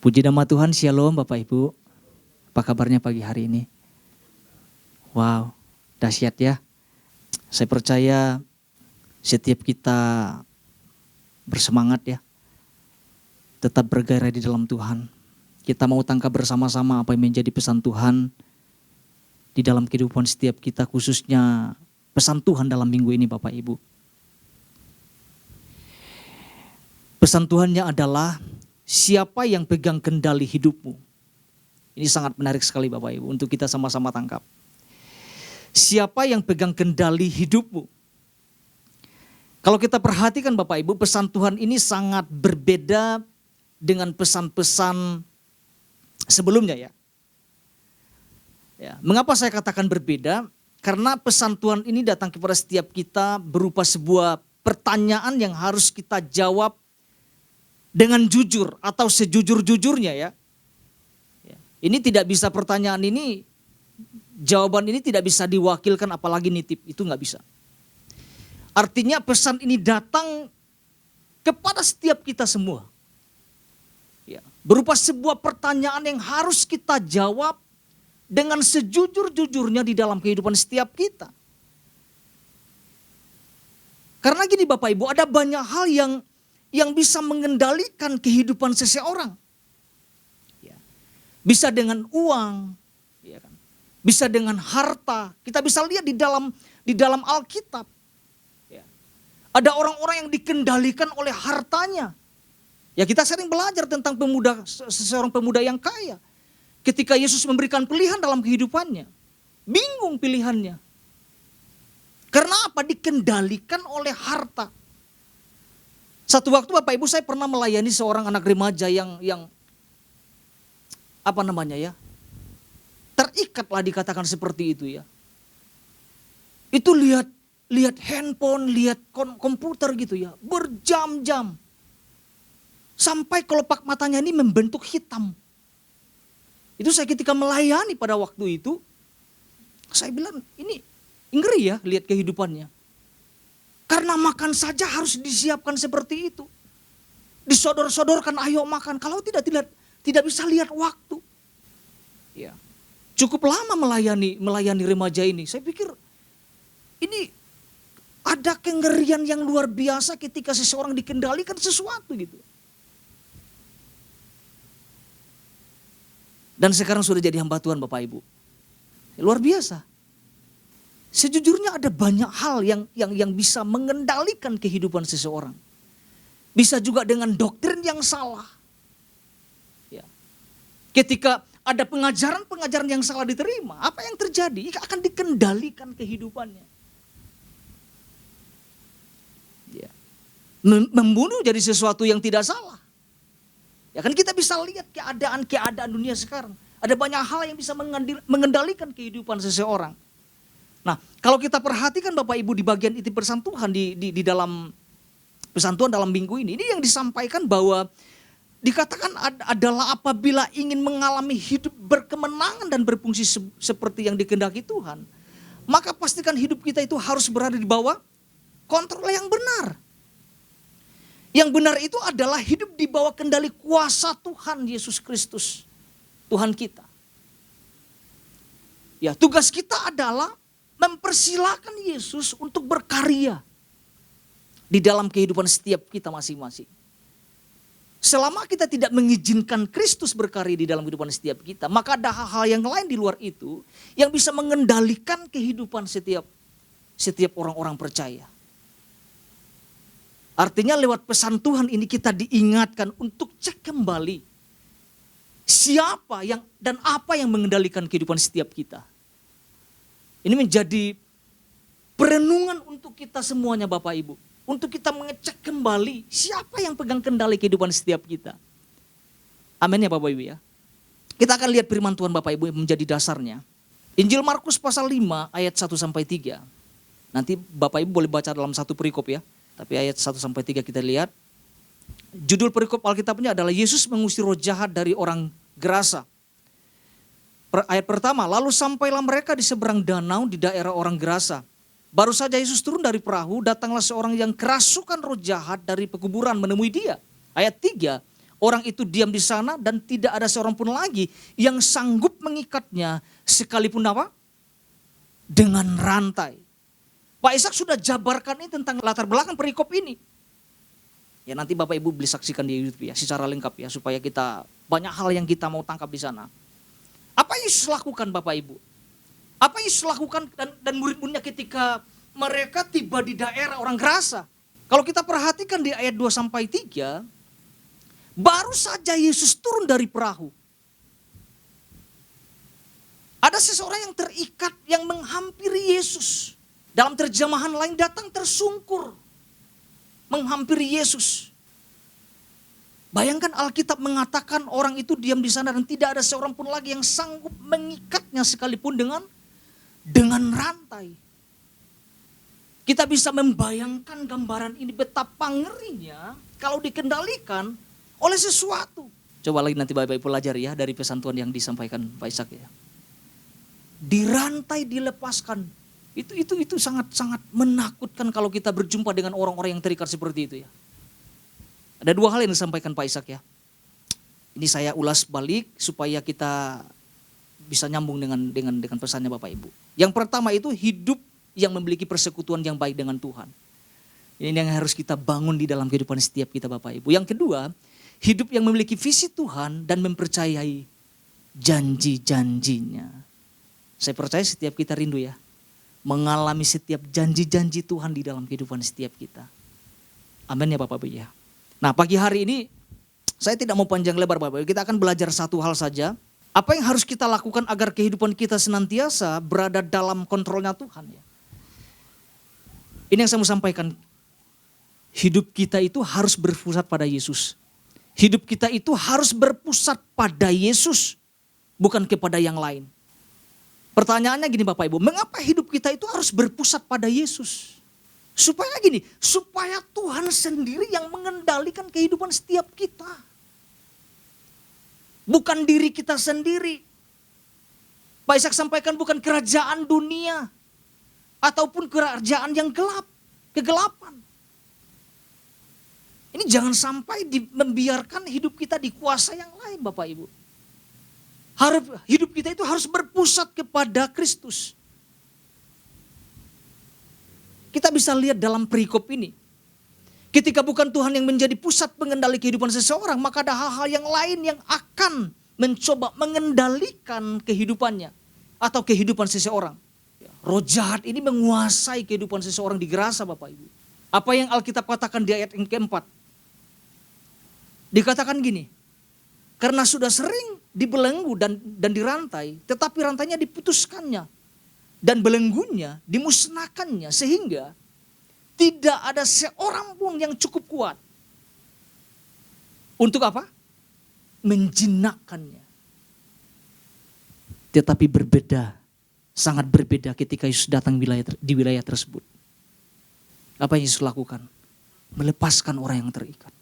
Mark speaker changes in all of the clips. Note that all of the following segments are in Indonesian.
Speaker 1: Puji nama Tuhan, Shalom Bapak Ibu. Apa kabarnya pagi hari ini? Wow, dahsyat ya. Saya percaya setiap kita bersemangat ya. Tetap bergairah di dalam Tuhan. Kita mau tangkap bersama-sama apa yang menjadi pesan Tuhan di dalam kehidupan setiap kita, khususnya pesan Tuhan dalam minggu ini Bapak Ibu. Pesan Tuhannya adalah siapa yang pegang kendali hidupmu. Ini sangat menarik sekali Bapak Ibu untuk kita sama-sama tangkap. Siapa yang pegang kendali hidupmu. Kalau kita perhatikan Bapak Ibu, pesan Tuhan ini sangat berbeda dengan pesan-pesan sebelumnya ya. Mengapa saya katakan berbeda? Karena pesan Tuhan ini datang kepada setiap kita berupa sebuah pertanyaan yang harus kita jawab dengan jujur atau sejujur-jujurnya ya. Ini tidak bisa, pertanyaan ini, jawaban ini tidak bisa diwakilkan apalagi nitip, itu nggak bisa. Artinya pesan ini datang kepada setiap kita semua. Berupa sebuah pertanyaan yang harus kita jawab dengan sejujur-jujurnya di dalam kehidupan setiap kita. Karena gini Bapak Ibu, ada banyak hal yang bisa mengendalikan kehidupan seseorang. Bisa dengan uang, bisa dengan harta. Kita bisa lihat di dalam Alkitab. Ada orang-orang yang dikendalikan oleh hartanya. Ya, kita sering belajar tentang seseorang pemuda yang kaya. Ketika Yesus memberikan pilihan dalam kehidupannya, bingung pilihannya. Karena apa? Dikendalikan oleh harta. Satu waktu Bapak Ibu, saya pernah melayani seorang anak remaja yang terikatlah dikatakan seperti itu ya. Itu lihat handphone, lihat komputer gitu ya, berjam-jam. Sampai kelopak matanya ini membentuk hitam. Itu saya ketika melayani pada waktu itu, saya bilang ini ngeri ya lihat kehidupannya. Karena makan saja harus disiapkan seperti itu. Disodor-sodorkan, ayo makan. Kalau tidak bisa lihat waktu. Ya. Cukup lama melayani remaja ini. Saya pikir ini ada kengerian yang luar biasa ketika seseorang dikendalikan sesuatu gitu. Dan sekarang sudah jadi hamba Tuhan Bapak Ibu. Luar biasa. Sejujurnya ada banyak hal yang bisa mengendalikan kehidupan seseorang. Bisa juga dengan doktrin yang salah. Ya. Ketika ada pengajaran yang salah diterima, apa yang terjadi? Akan dikendalikan kehidupannya. Ya. Membunuh jadi sesuatu yang tidak salah. Ya kan kita bisa lihat keadaan dunia sekarang. Ada banyak hal yang bisa mengendalikan kehidupan seseorang. Nah, kalau kita perhatikan Bapak Ibu di bagian inti pesan Tuhan di dalam pesan Tuhan dalam minggu ini yang disampaikan bahwa dikatakan adalah apabila ingin mengalami hidup berkemenangan dan berfungsi seperti yang dikehendaki Tuhan, maka pastikan hidup kita itu harus berada di bawah kontrol yang benar. Yang benar itu adalah hidup di bawah kendali kuasa Tuhan Yesus Kristus, Tuhan kita. Ya, tugas kita adalah mempersilakan Yesus untuk berkarya di dalam kehidupan setiap kita masing-masing. Selama kita tidak mengizinkan Kristus berkarya di dalam kehidupan setiap kita, maka ada hal-hal yang lain di luar itu yang bisa mengendalikan kehidupan setiap orang-orang percaya. Artinya lewat pesan Tuhan ini kita diingatkan untuk cek kembali siapa dan apa yang mengendalikan kehidupan setiap kita. Ini menjadi perenungan untuk kita semuanya Bapak Ibu. Untuk kita mengecek kembali siapa yang pegang kendali kehidupan setiap kita. Amin ya Bapak Ibu ya. Kita akan lihat firman Tuhan Bapak Ibu yang menjadi dasarnya. Injil Markus pasal 5 ayat 1-3. Nanti Bapak Ibu boleh baca dalam satu perikop ya. Tapi ayat 1-3 kita lihat. Judul perikop Alkitabnya adalah Yesus mengusir roh jahat dari orang Gerasa. Ayat pertama, lalu sampailah mereka di seberang danau di daerah orang Gerasa. Baru saja Yesus turun dari perahu, datanglah seorang yang kerasukan roh jahat dari pekuburan menemui dia. Ayat 3, Orang itu diam di sana dan tidak ada seorang pun lagi yang sanggup mengikatnya sekalipun apa? Dengan rantai. Pak Ishak sudah jabarkan ini tentang latar belakang perikop ini. Ya nanti Bapak Ibu boleh saksikan di YouTube ya secara lengkap ya supaya kita banyak hal yang kita mau tangkap di sana. Apa yang Yesus lakukan Bapak Ibu? Apa yang Yesus lakukan dan murid-muridnya ketika mereka tiba di daerah orang Gerasa? Kalau kita perhatikan di ayat 2 sampai 3, baru saja Yesus turun dari perahu. Ada seseorang yang terikat yang menghampiri Yesus. Dalam terjemahan lain datang tersungkur. Menghampiri Yesus. Bayangkan Alkitab mengatakan orang itu diam di sana dan tidak ada seorang pun lagi yang sanggup mengikatnya sekalipun dengan rantai. Kita bisa membayangkan gambaran ini betapa ngerinya kalau dikendalikan oleh sesuatu. Coba lagi nanti Bapak Ibu pelajari ya dari pesan Tuhan yang disampaikan Pak Ishak ya. Dirantai, dilepaskan. Itu sangat menakutkan kalau kita berjumpa dengan orang-orang yang terikat seperti itu ya. Ada dua hal yang disampaikan Pak Ishak ya. Ini saya ulas balik supaya kita bisa nyambung dengan pesannya Bapak Ibu. Yang pertama itu hidup yang memiliki persekutuan yang baik dengan Tuhan. Ini yang harus kita bangun di dalam kehidupan setiap kita Bapak Ibu. Yang kedua, hidup yang memiliki visi Tuhan dan mempercayai janji-janjinya. Saya percaya setiap kita rindu ya. Mengalami setiap janji-janji Tuhan di dalam kehidupan setiap kita. Amin ya Bapak Ibu ya. Nah pagi hari ini saya tidak mau panjang lebar Bapak Ibu. Kita akan belajar satu hal saja. Apa yang harus kita lakukan agar kehidupan kita senantiasa berada dalam kontrolnya Tuhan ya. Ini yang saya mau sampaikan. Hidup kita itu harus berpusat pada Yesus. Hidup kita itu harus berpusat pada Yesus. Bukan kepada yang lain. Pertanyaannya gini Bapak Ibu, mengapa hidup kita itu harus berpusat pada Yesus? Supaya Tuhan sendiri yang mengendalikan kehidupan setiap kita. Bukan diri kita sendiri. Pak Ishak sampaikan bukan kerajaan dunia. Ataupun kerajaan yang gelap, kegelapan. Ini jangan sampai membiarkan hidup kita dikuasai yang lain Bapak Ibu. Hidup kita itu harus berpusat kepada Kristus. Kita bisa lihat dalam perikop ini. Ketika bukan Tuhan yang menjadi pusat pengendali kehidupan seseorang, maka ada hal-hal yang lain yang akan mencoba mengendalikan kehidupannya atau kehidupan seseorang. Roh jahat ini menguasai kehidupan seseorang di Gerasa Bapak Ibu. Apa yang Alkitab katakan di ayat yang keempat? Dikatakan gini, karena sudah sering dibelenggu dan dirantai, tetapi rantainya diputuskannya. Dan belenggunya dimusnahkannya sehingga tidak ada seorang pun yang cukup kuat. Untuk apa? Menjinakkannya. Tetapi berbeda, sangat berbeda ketika Yesus datang di wilayah tersebut. Apa yang Yesus lakukan? Melepaskan orang yang terikat.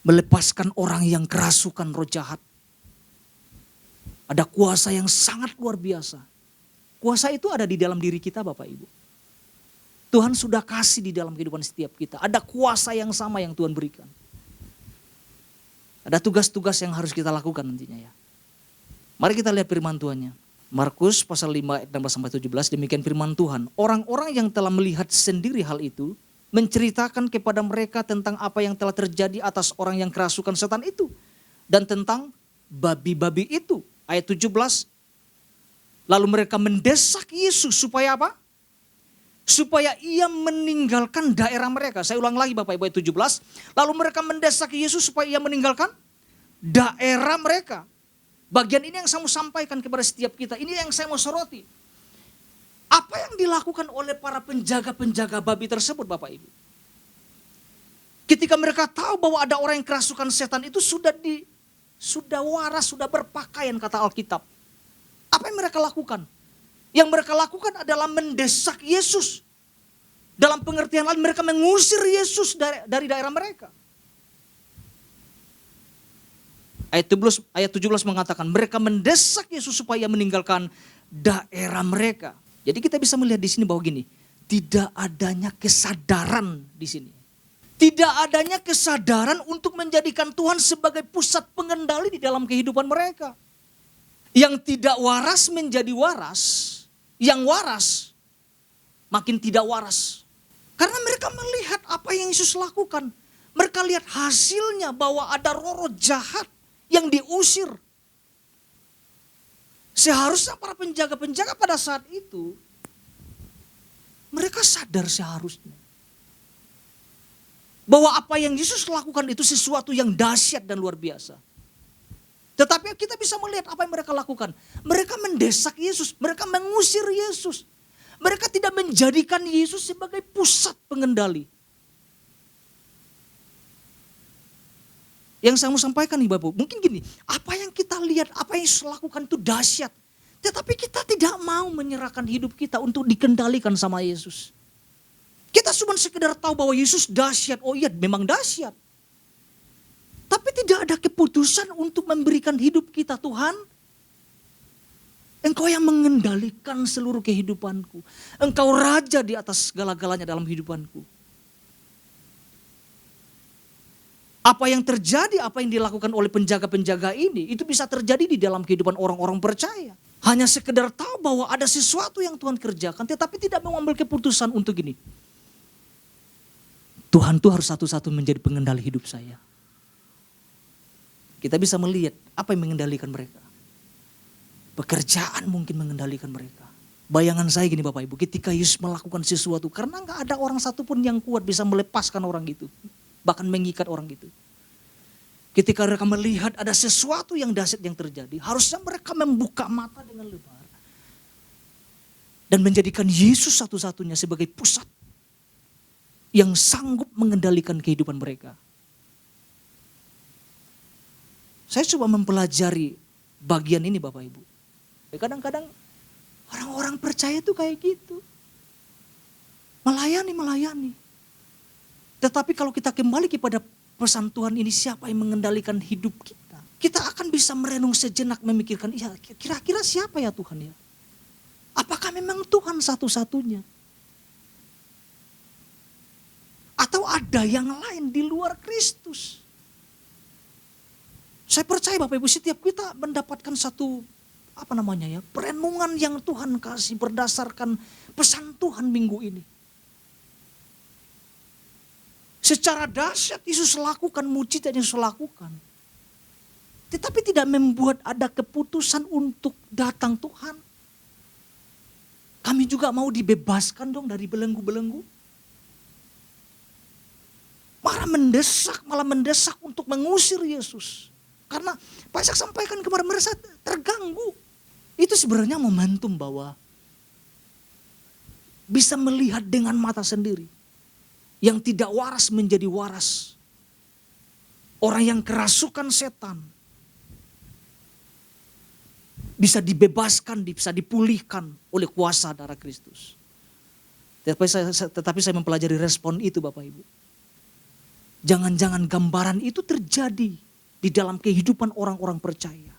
Speaker 1: Melepaskan orang yang kerasukan roh jahat. Ada kuasa yang sangat luar biasa. Kuasa itu ada di dalam diri kita Bapak Ibu. Tuhan sudah kasih di dalam kehidupan setiap kita. Ada kuasa yang sama yang Tuhan berikan. Ada tugas-tugas yang harus kita lakukan nantinya ya. Mari kita lihat firman Tuhannya. Markus pasal 5 ayat 16-17 demikian firman Tuhan. Orang-orang yang telah melihat sendiri hal itu menceritakan kepada mereka tentang apa yang telah terjadi atas orang yang kerasukan setan itu. Dan tentang babi-babi itu. Ayat 17. Lalu mereka mendesak Yesus supaya apa? Supaya ia meninggalkan daerah mereka. Saya ulang lagi Bapak Ibu ayat 17. Lalu mereka mendesak Yesus supaya ia meninggalkan daerah mereka. Bagian ini yang saya mau sampaikan kepada setiap kita. Ini yang saya mau soroti. Apa yang dilakukan oleh para penjaga-penjaga babi tersebut Bapak Ibu? Ketika mereka tahu bahwa ada orang yang kerasukan setan itu sudah waras, sudah berpakaian kata Alkitab. Apa yang mereka lakukan? Yang mereka lakukan adalah mendesak Yesus. Dalam pengertian lain mereka mengusir Yesus dari daerah mereka. Ayat 17 mengatakan mereka mendesak Yesus supaya meninggalkan daerah mereka. Jadi kita bisa melihat di sini bahwa gini, tidak adanya kesadaran di sini. Tidak adanya kesadaran untuk menjadikan Tuhan sebagai pusat pengendali di dalam kehidupan mereka. Yang tidak waras menjadi waras, yang waras makin tidak waras. Karena mereka melihat apa yang Yesus lakukan. Mereka lihat hasilnya bahwa ada roh-roh jahat yang diusir. Seharusnya para penjaga-penjaga pada saat itu, mereka sadar seharusnya bahwa apa yang Yesus lakukan itu sesuatu yang dahsyat dan luar biasa. Tetapi kita bisa melihat apa yang mereka lakukan. Mereka mendesak Yesus, mereka mengusir Yesus. Mereka tidak menjadikan Yesus sebagai pusat pengendali. Yang saya mau sampaikan nih Bapak, mungkin gini, apa yang kita lihat, apa yang Yesus lakukan itu dahsyat. Tetapi kita tidak mau menyerahkan hidup kita untuk dikendalikan sama Yesus. Kita cuma sekedar tahu bahwa Yesus dahsyat, oh iya memang dahsyat. Tapi tidak ada keputusan untuk memberikan hidup kita, Tuhan. Engkau yang mengendalikan seluruh kehidupanku. Engkau raja di atas segala-galanya dalam hidupanku. Apa yang terjadi, apa yang dilakukan oleh penjaga-penjaga ini, itu bisa terjadi di dalam kehidupan orang-orang percaya. Hanya sekedar tahu bahwa ada sesuatu yang Tuhan kerjakan, tetapi tidak mengambil keputusan untuk ini. Tuhan itu harus satu-satu menjadi pengendali hidup saya. Kita bisa melihat apa yang mengendalikan mereka. Pekerjaan mungkin mengendalikan mereka. Bayangan saya gini Bapak Ibu, ketika Yesus melakukan sesuatu, karena gak ada orang satupun yang kuat bisa melepaskan orang itu. Bahkan mengikat orang itu. Ketika mereka melihat ada sesuatu yang dahsyat yang terjadi, harusnya mereka membuka mata dengan lebar. Dan menjadikan Yesus satu-satunya sebagai pusat yang sanggup mengendalikan kehidupan mereka. Saya coba mempelajari bagian ini Bapak Ibu. Kadang-kadang orang-orang percaya itu kayak gitu. Melayani. Tetapi kalau kita kembali kepada pesan Tuhan ini, siapa yang mengendalikan hidup kita? Kita akan bisa merenung sejenak memikirkan, ya kira-kira siapa ya Tuhan ya? Apakah memang Tuhan satu-satunya? Atau ada yang lain di luar Kristus? Saya percaya Bapak Ibu, setiap kita mendapatkan satu perenungan yang Tuhan kasih berdasarkan pesan Tuhan minggu ini. Secara dahsyat Yesus lakukan mujizat yang Yesus lakukan. Tetapi tidak membuat ada keputusan untuk datang Tuhan. Kami juga mau dibebaskan dong dari belenggu-belenggu. Malah mendesak untuk mengusir Yesus. Karena Pak Ishak sampaikan kepada mereka terganggu. Itu sebenarnya momentum bahwa bisa melihat dengan mata sendiri. Yang tidak waras menjadi waras. Orang yang kerasukan setan bisa dibebaskan, bisa dipulihkan oleh kuasa darah Kristus. Tetapi saya mempelajari respon itu Bapak Ibu. Jangan-jangan gambaran itu terjadi di dalam kehidupan orang-orang percaya.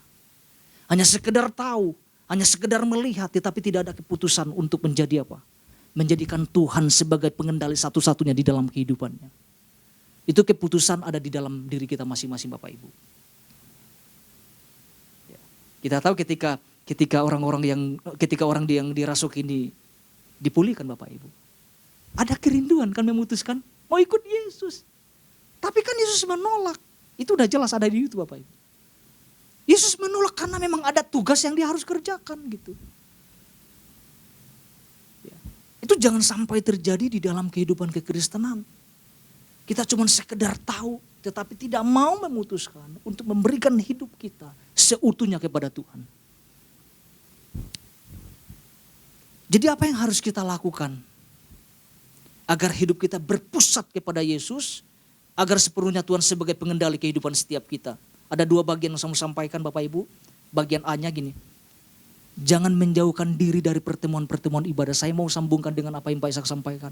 Speaker 1: Hanya sekedar tahu, hanya sekedar melihat, tetapi tidak ada keputusan untuk menjadi apa? Menjadikan Tuhan sebagai pengendali satu-satunya di dalam kehidupannya. Itu keputusan ada di dalam diri kita masing-masing Bapak Ibu. Ya. Kita tahu ketika orang yang dirasuk ini dipulihkan Bapak Ibu. Ada kerinduan kan memutuskan mau ikut Yesus. Tapi kan Yesus menolak. Itu udah jelas ada di itu Bapak Ibu. Yesus menolak karena memang ada tugas yang dia harus kerjakan gitu. Itu jangan sampai terjadi di dalam kehidupan kekristenan. Kita cuma sekedar tahu, tetapi tidak mau memutuskan untuk memberikan hidup kita seutuhnya kepada Tuhan. Jadi apa yang harus kita lakukan? Agar hidup kita berpusat kepada Yesus, agar sepenuhnya Tuhan sebagai pengendali kehidupan setiap kita. Ada dua bagian yang saya mau sampaikan Bapak Ibu. Bagian A-nya gini. Jangan menjauhkan diri dari pertemuan-pertemuan ibadah. Saya mau sambungkan dengan apa yang Pak Ishak sampaikan.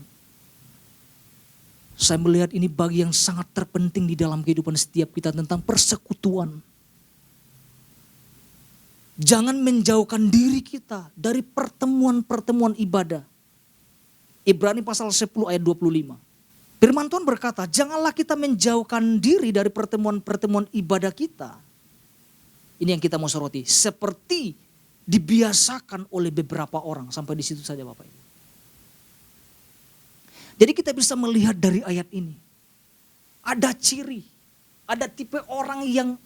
Speaker 1: Saya melihat ini bagian yang sangat terpenting di dalam kehidupan setiap kita tentang persekutuan. Jangan menjauhkan diri kita dari pertemuan-pertemuan ibadah. Ibrani pasal 10 ayat 25. Firman Tuhan berkata, janganlah kita menjauhkan diri dari pertemuan-pertemuan ibadah kita. Ini yang kita mau soroti. Seperti dibiasakan oleh beberapa orang. Sampai di situ saja Bapak Ibu. Jadi kita bisa melihat dari ayat ini. Ada ciri. Ada tipe orang yang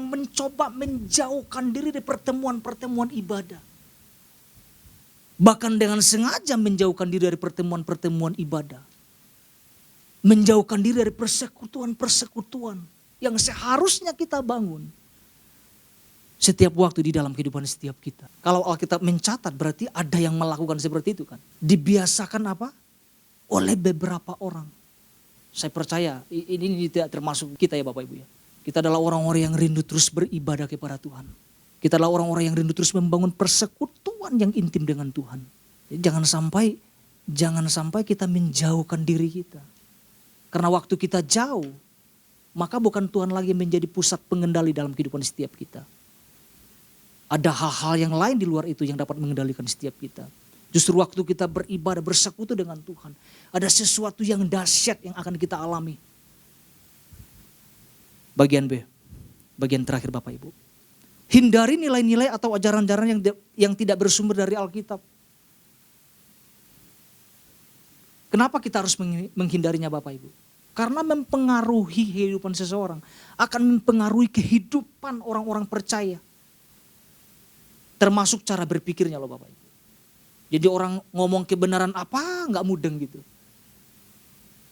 Speaker 1: mencoba menjauhkan diri dari pertemuan-pertemuan ibadah. Bahkan dengan sengaja menjauhkan diri dari pertemuan-pertemuan ibadah. Menjauhkan diri dari persekutuan-persekutuan yang seharusnya kita bangun setiap waktu di dalam kehidupan setiap kita. Kalau Alkitab mencatat berarti ada yang melakukan seperti itu kan. Dibiasakan apa? Oleh beberapa orang. Saya percaya ini tidak termasuk kita ya Bapak Ibu ya. Kita adalah orang-orang yang rindu terus beribadah kepada Tuhan. Kita adalah orang-orang yang rindu terus membangun persekutuan yang intim dengan Tuhan. Jadi jangan sampai kita menjauhkan diri kita. Karena waktu kita jauh, maka bukan Tuhan lagi menjadi pusat pengendali dalam kehidupan setiap kita. Ada hal-hal yang lain di luar itu yang dapat mengendalikan setiap kita. Justru waktu kita beribadah, bersekutu dengan Tuhan, ada sesuatu yang dahsyat yang akan kita alami. Bagian B, bagian terakhir Bapak Ibu. Hindari nilai-nilai atau ajaran-ajaran yang tidak bersumber dari Alkitab. Kenapa kita harus menghindarinya Bapak Ibu? Karena mempengaruhi kehidupan seseorang. Akan mempengaruhi kehidupan orang-orang percaya. Termasuk cara berpikirnya loh Bapak Ibu. Jadi orang ngomong kebenaran apa gak mudeng gitu.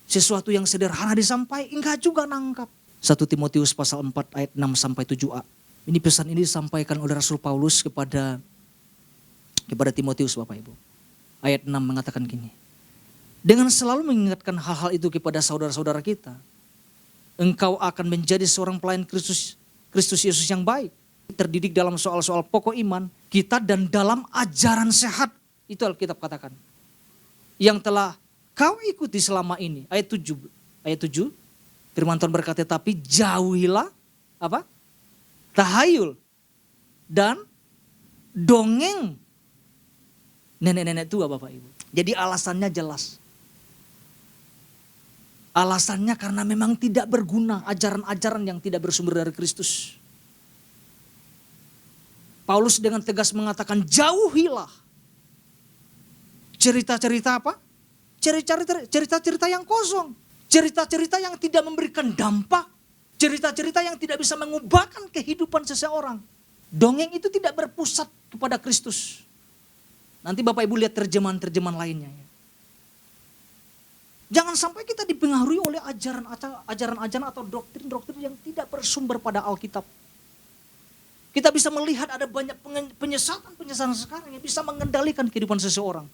Speaker 1: Sesuatu yang sederhana disampaikan enggak juga nangkap. 1 Timotius pasal 4 ayat 6 sampai 7a. Ini pesan ini disampaikan oleh Rasul Paulus kepada Timotius Bapak Ibu. Ayat 6 mengatakan gini. Dengan selalu mengingatkan hal-hal itu kepada saudara-saudara kita, engkau akan menjadi seorang pelayan Kristus Yesus yang baik. Terdidik dalam soal-soal pokok iman kita dan dalam ajaran sehat. Itu Alkitab katakan. Yang telah kau ikuti selama ini. Ayat 7. Firman Tuhan berkata, tapi jauhilah apa? Tahayul dan dongeng nenek-nenek tua Bapak Ibu. Jadi alasannya jelas. Alasannya karena memang tidak berguna, ajaran-ajaran yang tidak bersumber dari Kristus. Paulus dengan tegas mengatakan jauhilah. Cerita-cerita apa? Cerita-cerita yang kosong. Cerita-cerita yang tidak memberikan dampak. Cerita-cerita yang tidak bisa mengubahkan kehidupan seseorang. Dongeng itu tidak berpusat kepada Kristus. Nanti Bapak Ibu lihat terjemahan-terjemahan lainnya. Jangan sampai kita dipengaruhi oleh ajaran-ajaran atau doktrin-doktrin yang tidak bersumber pada Alkitab. Kita bisa melihat ada banyak penyesatan sekarang yang bisa mengendalikan kehidupan seseorang.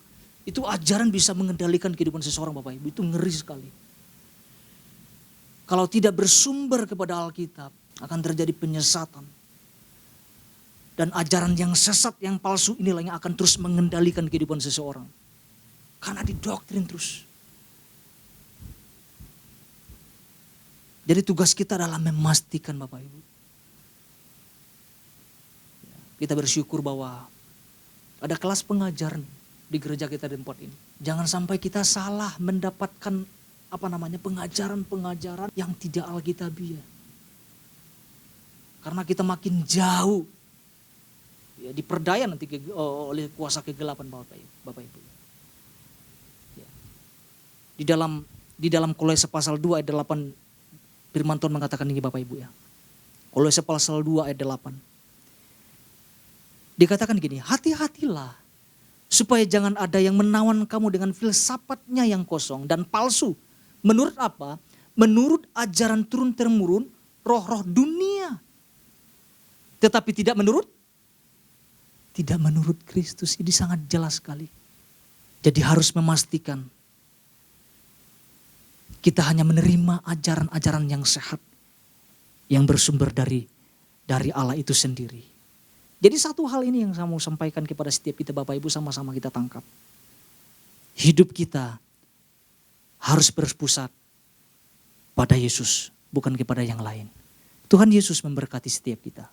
Speaker 1: Itu ajaran bisa mengendalikan kehidupan seseorang Bapak Ibu. Itu ngeri sekali. Kalau tidak bersumber kepada Alkitab akan terjadi penyesatan. Dan ajaran yang sesat, yang palsu inilah yang akan terus mengendalikan kehidupan seseorang. Karena didoktrin terus. Jadi tugas kita adalah memastikan Bapak Ibu. Kita bersyukur bahwa ada kelas pengajaran di gereja kita di tempat ini. Jangan sampai kita salah mendapatkan pengajaran-pengajaran yang tidak alkitabiah. Karena kita makin jauh ya, diperdaya nanti oleh kuasa kegelapan Bapak Ibu. Ya. Di dalam Kolose pasal 2 ayat 8 Firman Tuhan mengatakan ini Bapak Ibu ya. Kolose pasal 2 ayat 8. Dikatakan gini, hati-hatilah supaya jangan ada yang menawan kamu dengan filsafatnya yang kosong dan palsu. Menurut apa? Menurut ajaran turun-temurun roh-roh dunia. Tetapi tidak menurut Kristus. Ini sangat jelas sekali. Jadi harus memastikan kita hanya menerima ajaran-ajaran yang sehat. Yang bersumber dari Allah itu sendiri. Jadi satu hal ini yang saya mau sampaikan kepada setiap kita Bapak Ibu sama-sama kita tangkap. Hidup kita harus berpusat pada Yesus, bukan kepada yang lain. Tuhan Yesus memberkati setiap kita.